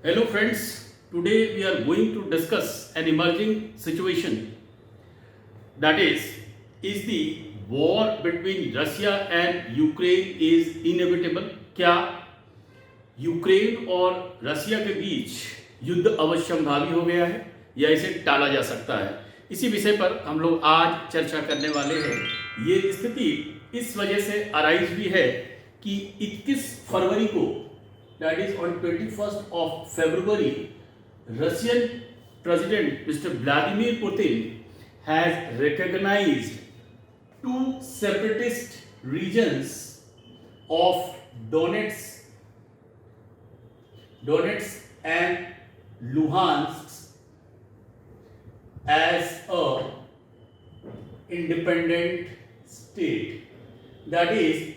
Hello friends, today we are going to discuss an emerging situation, that is the war between Russia and Ukraine is inevitable? क्या Ukraine और रसिया के बीच युद्ध अवश्यंभावी हो गया है या इसे टाला जा सकता है? इसी विषय पर हम लोग आज चर्चा करने वाले हैं। ये स्थिति इस वजह से अराइज भी है कि 21 फरवरी को, that is on 21st of February, Russian President Mr. Vladimir Putin has recognized two separatist regions of Donetsk and Luhansk as a independent state. That is,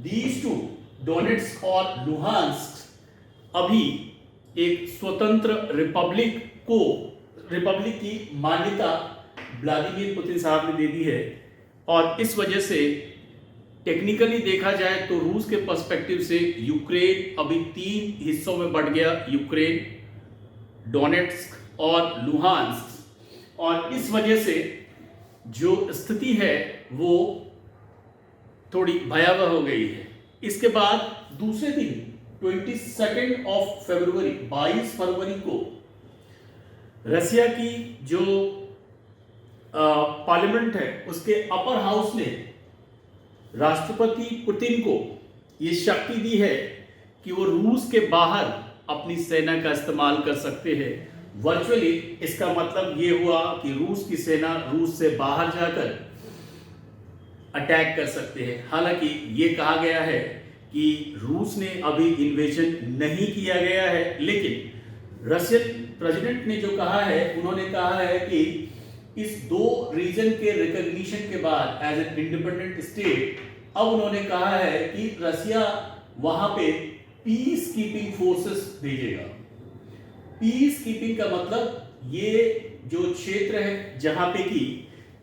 these two, Donetsk और लुहांस्क, अभी एक स्वतंत्र Republic की मान्यता Vladimir Putin साहब ने दे दी है। और इस वजह से टेक्निकली देखा जाए तो रूस के पर्सपेक्टिव से यूक्रेन अभी 3 हिस्सों में बढ़ गया, यूक्रेन, डोनेट्स्क और लुहांस्क। और इस वजह से जो स्थिति है वो थोड़ी भयावह हो गई है। इसके बाद दूसरे दिन 22 ऑफ फरवरी, 22 फरवरी को रसिया की जो पार्लियामेंट है उसके अपर हाउस ने राष्ट्रपति पुतिन को ये शक्ति दी है कि वो रूस के बाहर अपनी सेना का इस्तेमाल कर सकते हैं वर्चुअली। इसका मतलब ये हुआ कि रूस की सेना रूस से बाहर जाकर अटैक कर सकते हैं। हालांकि ये कहा गया है कि रूस ने अभी इन्वेजन नहीं किया गया है, लेकिन रशियन प्रेसिडेंट ने जो कहा है, उन्होंने कहा है कि इस 2 रीजन के रिकॉग्निशन के बाद एज एन इंडिपेंडेंट स्टेट, अब उन्होंने कहा है कि रसिया वहां पे पीस कीपिंग फोर्सेस भेजेगा। पीस कीपिंग का मतलब ये जो क्षेत्र है जहां पे कि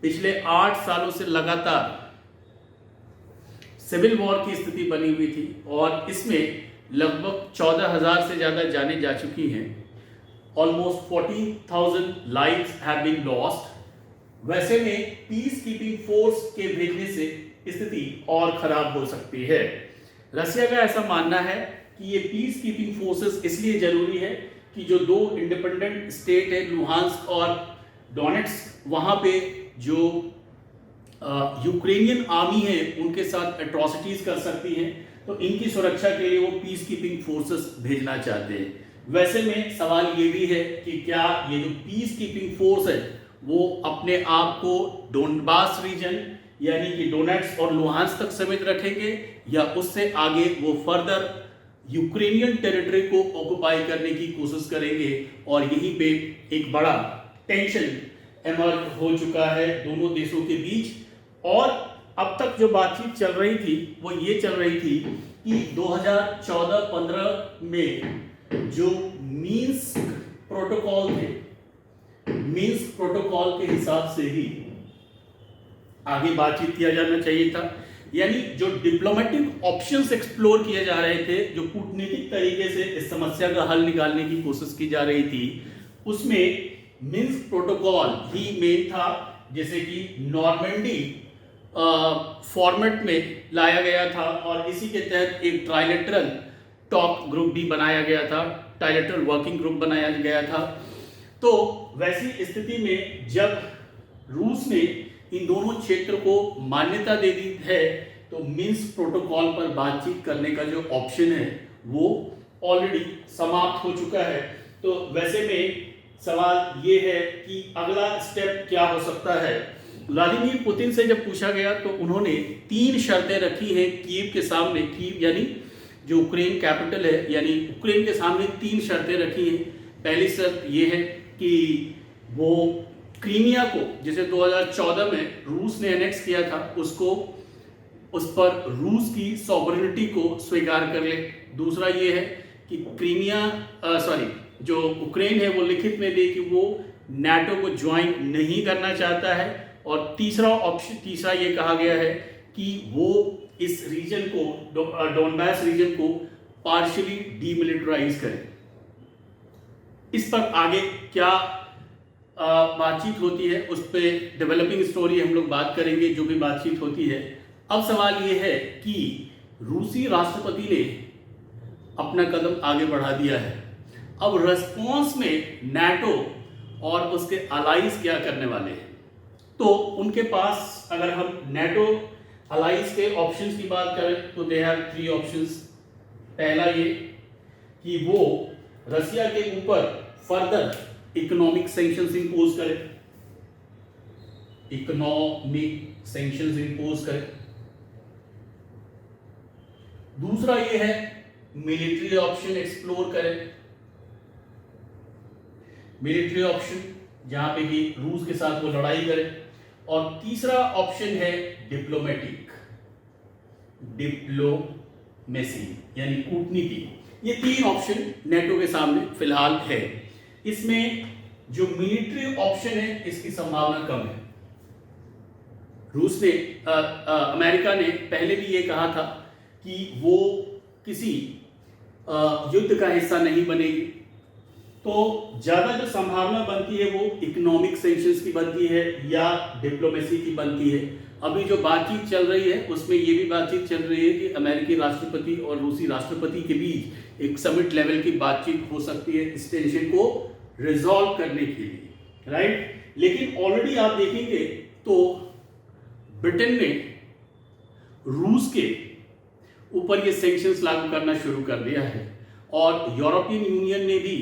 पिछले 8 सालों से लगातार सिविल वॉर की स्थिति बनी हुई थी और इसमें लगभग 14,000 से ज़्यादा जानें जा चुकी हैं। Almost 14,000 lives have been lost. वैसे में पीस कीपिंग फोर्स के भेजने से स्थिति और खराब हो सकती है। रसिया का ऐसा मानना है कि ये पीस कीपिंग फोर्सेस इसलिए जरूरी है कि जो 2 इंडिपेंडेंट स्टेट है, लुहांस्क और डोनेट्स्क, वहाँ पे जो यूक्रेनियन आर्मी है उनके साथ एट्रोसिटीज कर सकती हैं, तो इनकी सुरक्षा के लिए वो पीस कीपिंग फोर्सेस भेजना चाहते हैं। वैसे में सवाल ये भी है कि क्या ये जो पीस कीपिंग फोर्स है वो अपने आप को डोनबास रीजन यानी कि डोनेट्स्क और लुहांस्क तक सीमित रखेंगे या उससे आगे वो फर्दर यूक्रेनियन टेरिटरी को ऑक्युपाई करने की कोशिश करेंगे। और यहीं पे एक बड़ा टेंशन इमर्ज हो चुका है दोनों देशों के बीच। और अब तक जो बातचीत चल रही थी वो ये चल रही थी कि 2014-15 में जो मिन्स्क प्रोटोकॉल थे, मिन्स्क प्रोटोकॉल के हिसाब से ही आगे बातचीत किया जाना चाहिए था। यानी जो डिप्लोमेटिक ऑप्शंस एक्सप्लोर किए जा रहे थे, जो कूटनीतिक तरीके से इस समस्या का हल निकालने की कोशिश की जा रही थी, उसमें मिन्स्क प्रोटोकॉल ही मेन था, जैसे कि नॉर्मंडी फॉर्मेट में लाया गया था और इसी के तहत एक ट्राइलेटरल टॉक ग्रुप भी बनाया गया था, ट्राइलेटरल वर्किंग ग्रुप बनाया गया था। तो वैसी स्थिति में जब रूस ने इन दोनों क्षेत्र को मान्यता दे दी है तो मिन्स्क प्रोटोकॉल पर बातचीत करने का जो ऑप्शन है वो ऑलरेडी समाप्त हो चुका है। तो वैसे में सवाल ये है कि अगला स्टेप क्या हो सकता है। व्लादिमीर पुतिन से जब पूछा गया तो उन्होंने 3 शर्तें रखी हैं कीव के सामने। कीव यानी जो यूक्रेन कैपिटल है, यानी यूक्रेन के सामने 3 शर्तें रखी हैं। पहली शर्त ये है कि वो क्रीमिया को, जिसे 2014 में रूस ने एनेक्स किया था, उसको, उस पर रूस की सॉवरेनिटी को स्वीकार कर ले। दूसरा ये है कि जो यूक्रेन है वो लिखित में दे कि वो नाटो को ज्वाइन नहीं करना चाहता है। और तीसरा ये कहा गया है कि वो इस रीजन को, डोनबास रीजन को पार्शियली डीमिलिटराइज करें। इस पर आगे क्या बातचीत होती है उस पर डेवलपिंग स्टोरी हम लोग बात करेंगे, जो भी बातचीत होती है। अब सवाल ये है कि रूसी राष्ट्रपति ने अपना कदम आगे बढ़ा दिया है। अब रेस्पॉन्स में नाटो और उसके अलाइज क्या करने वाले हैं। तो उनके पास अगर हम नाटो अलाइज के ऑप्शंस की बात करें तो दे हैव 3 ऑप्शंस। पहला ये कि वो रसिया के ऊपर फर्दर इकोनॉमिक सैंक्शंस इंपोज करे, इकोनॉमिक सैंक्शंस इंपोज करे। दूसरा ये है मिलिट्री ऑप्शन एक्सप्लोर करे, मिलिट्री ऑप्शन जहां पे कि रूस के साथ वो लड़ाई करे। और तीसरा ऑप्शन है डिप्लोमेटिक, डिप्लोमेसी यानी कूटनीति। ये 3 ऑप्शन नेटो के सामने फिलहाल है। इसमें जो मिलिट्री ऑप्शन है इसकी संभावना कम है। रूस ने अमेरिका ने पहले भी ये कहा था कि वो किसी युद्ध का हिस्सा नहीं बनेगी। तो ज्यादा जो संभावना बनती है वो इकोनॉमिक सैंक्शंस की बनती है या डिप्लोमेसी की बनती है। अभी जो बातचीत चल रही है उसमें ये भी बातचीत चल रही है कि अमेरिकी राष्ट्रपति और रूसी राष्ट्रपति के बीच एक समिट लेवल की बातचीत हो सकती है इस टेंशन को रिजॉल्व करने के लिए, राइट। लेकिन ऑलरेडी आप देखेंगे तो ब्रिटेन ने रूस के ऊपर ये सैंक्शंस लागू करना शुरू कर दिया है और यूरोपियन यूनियन ने भी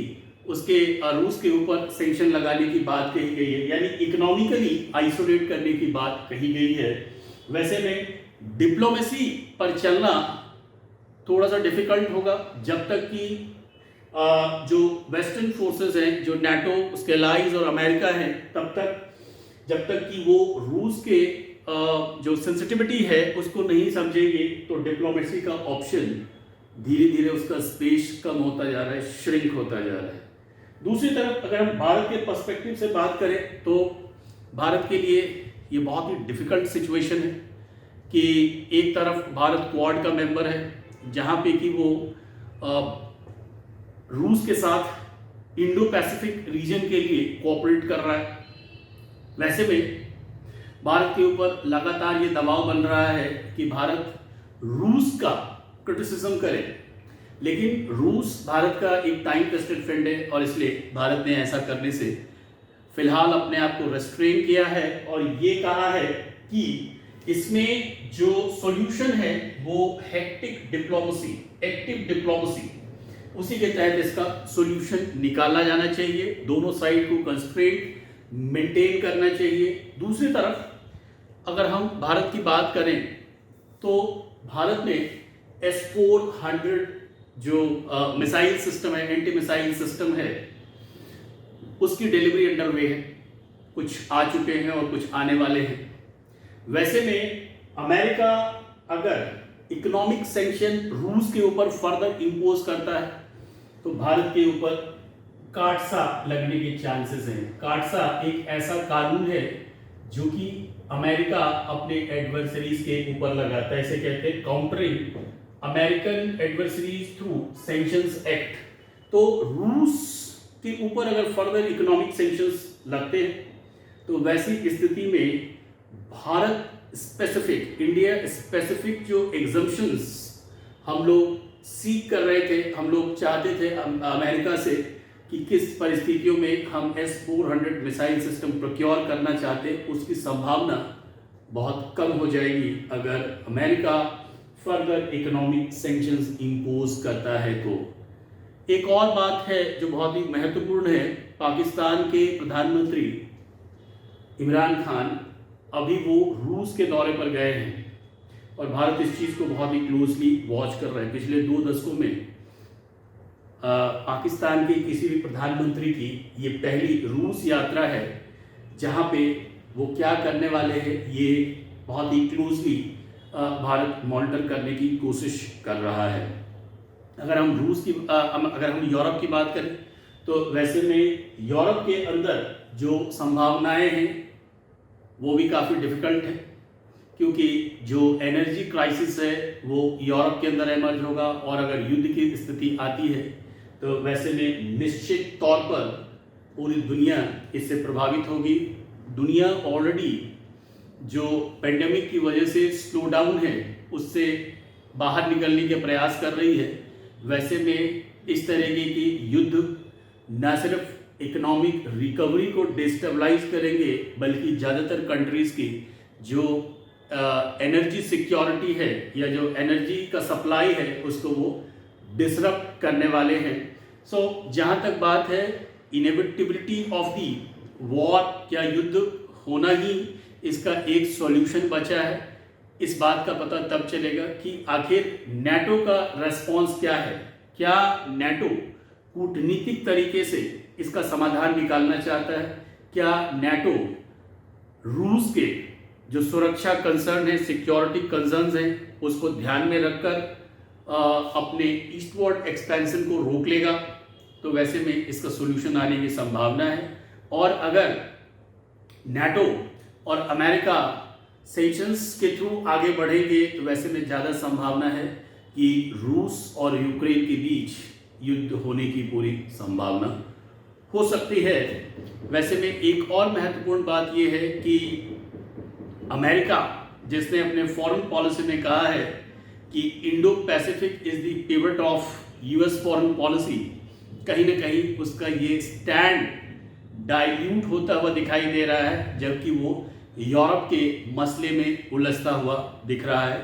उसके रूस के ऊपर सैंक्शन लगाने की बात कही गई है, यानी इकोनॉमिकली आइसोलेट करने की बात कही गई है। वैसे में डिप्लोमेसी पर चलना थोड़ा सा डिफिकल्ट होगा जब तक कि जो वेस्टर्न फोर्सेस हैं, जो नाटो, उसके अलाइज और अमेरिका है, तब तक जब तक कि वो रूस के जो सेंसिटिविटी है उसको नहीं समझेंगे तो डिप्लोमेसी का ऑप्शन धीरे धीरे उसका स्पेस कम होता जा रहा है, श्रिंक होता जा रहा है। दूसरी तरफ अगर हम भारत के पर्सपेक्टिव से बात करें तो भारत के लिए ये बहुत ही डिफिकल्ट सिचुएशन है कि एक तरफ भारत क्वाड का मेंबर है जहाँ पे कि वो रूस के साथ इंडो पैसिफिक रीजन के लिए कोऑपरेट कर रहा है। वैसे में भारत के ऊपर लगातार ये दबाव बन रहा है कि भारत रूस का क्रिटिसिज्म करे, लेकिन रूस भारत का एक टाइम टेस्टेड फ्रेंड है और इसलिए भारत ने ऐसा करने से फिलहाल अपने आप को रेस्ट्रेन किया है और ये कहा है कि इसमें जो सॉल्यूशन है वो हेक्टिक डिप्लोमेसी, एक्टिव डिप्लोमेसी, उसी के तहत इसका सॉल्यूशन निकाला जाना चाहिए। दोनों साइड को कंस्ट्रेंट मेंटेन करना चाहिए। दूसरी तरफ अगर हम भारत की बात करें तो भारत ने S-400 जो मिसाइल सिस्टम है, एंटी मिसाइल सिस्टम है, उसकी डिलीवरी अंडरवे है। कुछ आ चुके हैं और कुछ आने वाले हैं। वैसे में अमेरिका अगर इकोनॉमिक सैंक्शन रूस के ऊपर फर्दर इंपोज करता है तो भारत के ऊपर काटसा लगने के चांसेस हैं। काटसा एक ऐसा कानून है जो कि अमेरिका अपने एडवर्सरीज के ऊपर लगाता है। इसे कहते हैं countering American adversaries through sanctions act. तो रूस के ऊपर अगर फर्दर इकोनॉमिक सैंक्शंस लगते हैं तो वैसी स्थिति में भारत स्पेसिफिक, इंडिया स्पेसिफिक जो एग्जम्पशंस हम लोग सीख कर रहे थे, हम लोग चाहते थे अमेरिका से कि किस परिस्थितियों में हम S-400 मिसाइल सिस्टम प्रोक्योर करना चाहते, उसकी संभावना बहुत कम हो जाएगी अगर America further economic sanctions impose करता है। तो एक और बात है जो बहुत ही महत्वपूर्ण है, पाकिस्तान के प्रधानमंत्री इमरान खान अभी वो रूस के दौरे पर गए हैं और भारत इस चीज़ को बहुत ही क्लोजली वॉच कर रहा है। पिछले 2 दशकों में पाकिस्तान के किसी भी प्रधानमंत्री की ये पहली रूस यात्रा है जहाँ पे वो क्या करने वाले हैं ये बहुत ही क्लोजली भारत मॉनिटर करने की कोशिश कर रहा है। अगर हम अगर हम यूरोप की बात करें तो वैसे में यूरोप के अंदर जो संभावनाएं हैं वो भी काफ़ी डिफिकल्ट है, क्योंकि जो एनर्जी क्राइसिस है वो यूरोप के अंदर एमर्ज होगा और अगर युद्ध की स्थिति आती है तो वैसे में निश्चित तौर पर पूरी दुनिया इससे प्रभावित होगी। दुनिया ऑलरेडी जो पेंडेमिक की वजह से स्लो डाउन है उससे बाहर निकलने के प्रयास कर रही है। वैसे में इस तरीके की युद्ध न सिर्फ इकोनॉमिक रिकवरी को डिस्टेबलाइज करेंगे बल्कि ज़्यादातर कंट्रीज़ की जो एनर्जी सिक्योरिटी है या जो एनर्जी का सप्लाई है उसको वो डिसरप्ट करने वाले हैं। सो जहाँ तक बात है इनेविटेबिलिटी ऑफ दी वॉर, क्या युद्ध होना ही इसका एक सॉल्यूशन बचा है, इस बात का पता तब चलेगा कि आखिर नेटो का रेस्पॉन्स क्या है। क्या नेटो कूटनीतिक तरीके से इसका समाधान निकालना चाहता है? क्या नेटो रूस के जो सुरक्षा कंसर्न है, सिक्योरिटी कंसर्न्स हैं, उसको ध्यान में रखकर अपने ईस्टवर्ड एक्सपेंशन को रोक लेगा? तो वैसे में इसका सॉल्यूशन आने की संभावना है। और अगर नेटो और अमेरिका सेंक्शंस के थ्रू आगे बढ़ेंगे तो वैसे में ज़्यादा संभावना है कि रूस और यूक्रेन के बीच युद्ध होने की पूरी संभावना हो सकती है। वैसे में एक और महत्वपूर्ण बात यह है कि अमेरिका जिसने अपने फॉरेन पॉलिसी में कहा है कि Indo Pacific is the pivot of US foreign policy, कहीं ना कहीं उसका ये स्टैंड डाइल्यूट होता हुआ दिखाई दे रहा है, जबकि वो यूरोप के मसले में उलझता हुआ दिख रहा है।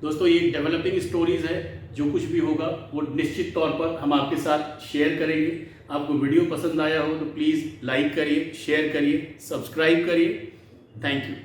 दोस्तों ये डेवलपिंग स्टोरीज है, जो कुछ भी होगा वो निश्चित तौर पर हम आपके साथ शेयर करेंगे। आपको वीडियो पसंद आया हो तो प्लीज़ लाइक करिए, शेयर करिए, सब्सक्राइब करिए। Thank you.